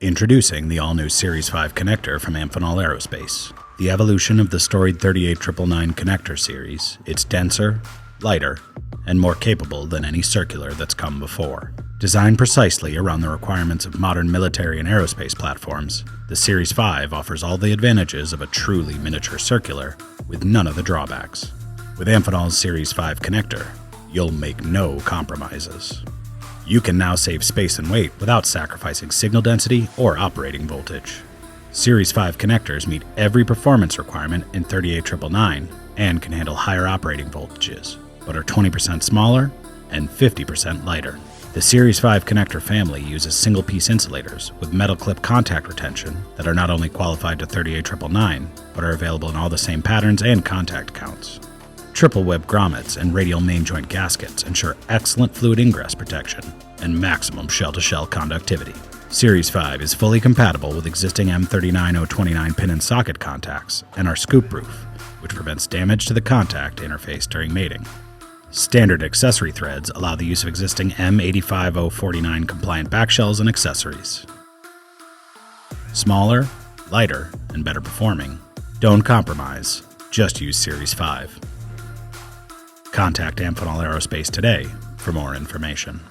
Introducing the all-new Series 5 connector from Amphenol Aerospace. The evolution of the storied 38999 connector series, it's denser, lighter, and more capable than any circular that's come before. Designed precisely around the requirements of modern military and aerospace platforms, the Series 5 offers all the advantages of a truly miniature circular with none of the drawbacks. With Amphenol's Series 5 connector, you'll make no compromises. You can now save space and weight without sacrificing signal density or operating voltage. Series 5 connectors meet every performance requirement in 38999 and can handle higher operating voltages, but are 20% smaller and 50% lighter. The Series 5 connector family uses single-piece insulators with metal clip contact retention that are not only qualified to 38999, but are available in all the same patterns and contact counts. Triple web grommets and radial main joint gaskets ensure excellent fluid ingress protection and maximum shell-to-shell conductivity. Series 5 is fully compatible with existing M39029 pin and socket contacts and are scoop-proof, which prevents damage to the contact interface during mating. Standard accessory threads allow the use of existing M85049 compliant backshells and accessories. Smaller, lighter, and better performing. Don't compromise, just use Series 5. Contact Amphenol Aerospace today for more information.